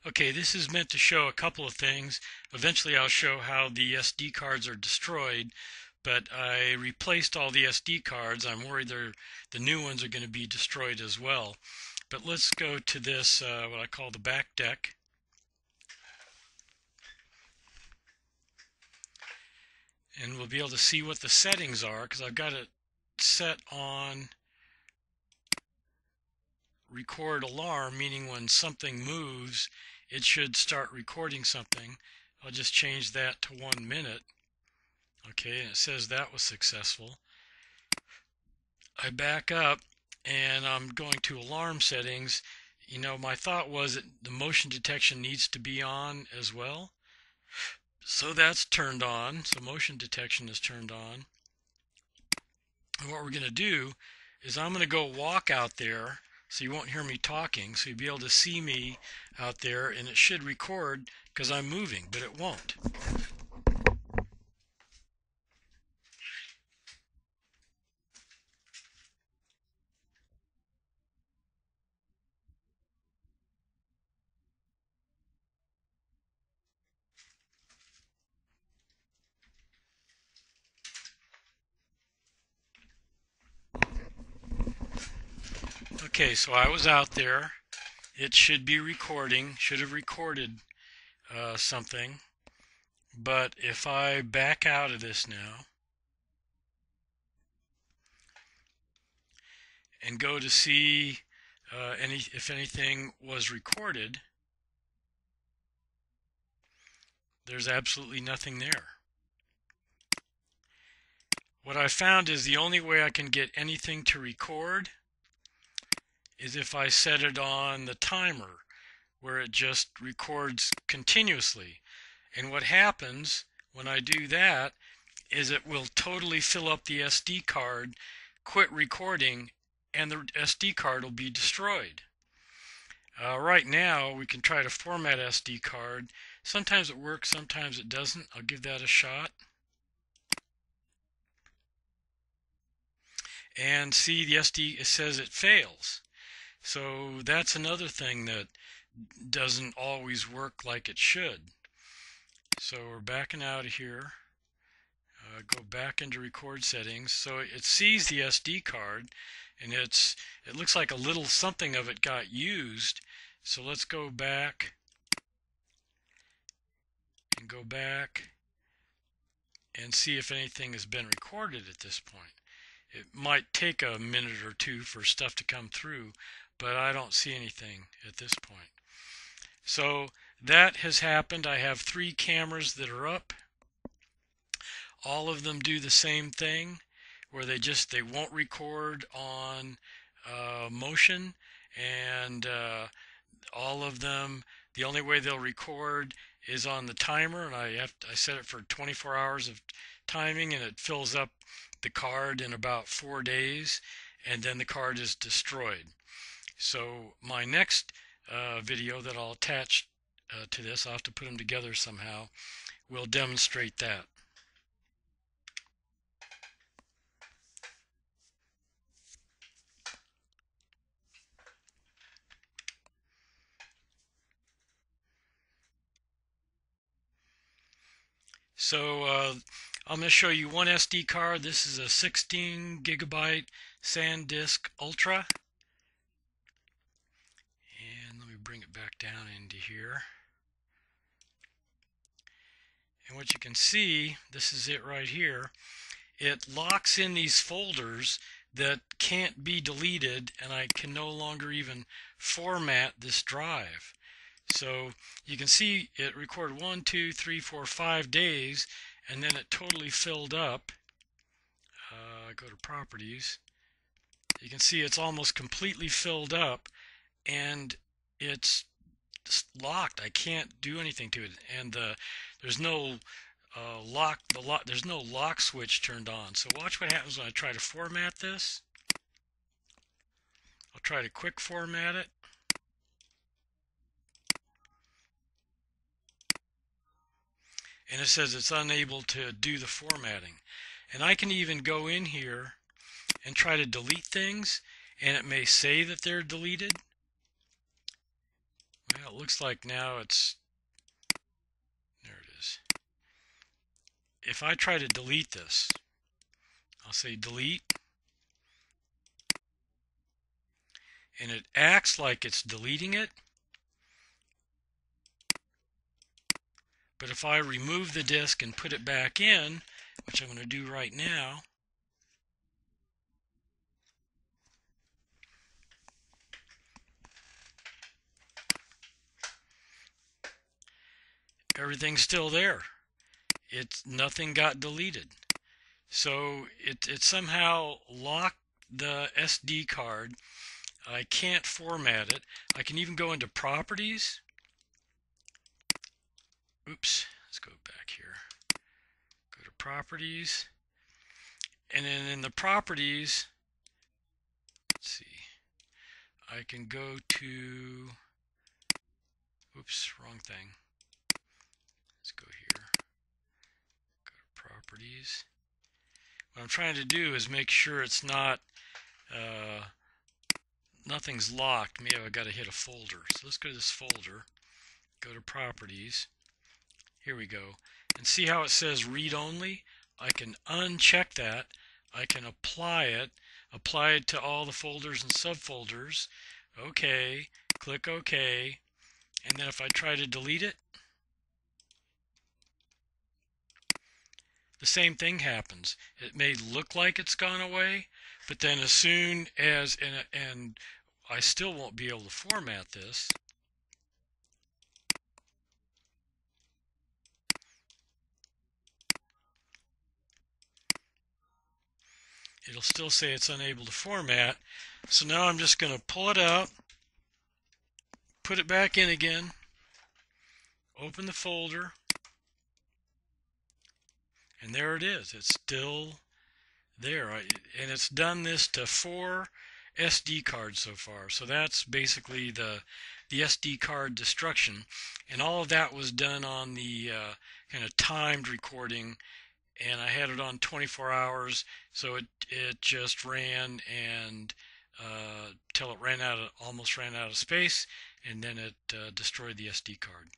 Okay, this is meant to show a couple of things. Eventually I'll show how the SD cards are destroyed, but I replaced all the SD cards. I'm worried the new ones are going to be destroyed as well. But let's go to this, what I call the back deck. And we'll be able to see what the settings are, because I've got it set on record alarm, meaning when something moves, it should start recording something. I'll just change that to 1 minute. Okay, and it says that was successful. I back up and I'm going to alarm settings. You know, my thought was that the motion detection needs to be on as well. So that's turned on. So motion detection is turned on. And what we're going to do is I'm going to go walk out there so you won't hear me talking. So you'll be able to see me out there, and it should record because I'm moving, but it won't. Okay, so I was out there. It should be recording, should have recorded something. But if I back out of this now and go to see if anything was recorded, there's absolutely nothing there. What I found is the only way I can get anything to record is if I set it on the timer, where it just records continuously. And what happens when I do that is it will totally fill up the SD card, quit recording, and the SD card will be destroyed. Right now we can try to format SD card. Sometimes it works, sometimes it doesn't. I'll give that a shot. And see, the SD, it says it fails. So that's another thing that doesn't always work like it should. So we're backing out of here. Go back into record settings. So it sees the SD card, and it looks like a little something of it got used. So let's go back and go back and see if anything has been recorded at this point. It might take a minute or two for stuff to come through, but I don't see anything at this point. So that has happened. I have 3 cameras that are up. All of them do the same thing, where they won't record on motion, and all of them, the only way they'll record is on the timer, and I set it for 24 hours of timing, and it fills up the card in about 4 days, and then the card is destroyed. So my next video that I'll attach to this, I'll have to put them together somehow, will demonstrate that. So I'm going to show you one SD card. This is a 16 gigabyte SanDisk Ultra. And let me bring it back down into here. And what you can see, this is it right here. It locks in these folders that can't be deleted, and I can no longer even format this drive. So you can see it recorded 1, 2, 3, 4, 5 days, and then it totally filled up. Go to properties. You can see it's almost completely filled up, and it's locked. I can't do anything to it, and there's no there's no lock switch turned on. So watch what happens when I try to format this. I'll try to quick format it. And it says it's unable to do the formatting. And I can even go in here and try to delete things, and it may say that they're deleted. Well, looks like now it's, there it is. If I try to delete this, I'll say delete, and it acts like it's deleting it. But if I remove the disk and put it back in, which I'm going to do right now, everything's still there. Nothing got deleted. So it somehow locked the SD card. I can't format it. I can even go into properties. Oops, let's go back here. Go to properties. And then in the properties, let's see, I can go to, oops, wrong thing. Let's go here. Go to properties. What I'm trying to do is make sure it's not, nothing's locked. Maybe I've got to hit a folder. So let's go to this folder, go to properties. Here we go. And see how it says read only? I can uncheck that. I can apply it to all the folders and subfolders. OK, click OK. And then if I try to delete it, the same thing happens. It may look like it's gone away, but then as soon as, and I still won't be able to format this. It'll still say it's unable to format. So now I'm just going to pull it out, put it back in again, open the folder, and there it is. It's still there. And it's done this to 4 SD cards so far. So that's basically the SD card destruction. And all of that was done on the kind of timed recording, and I had it on 24 hours, so it just ran and till it almost ran out of space, and then it destroyed the SD card.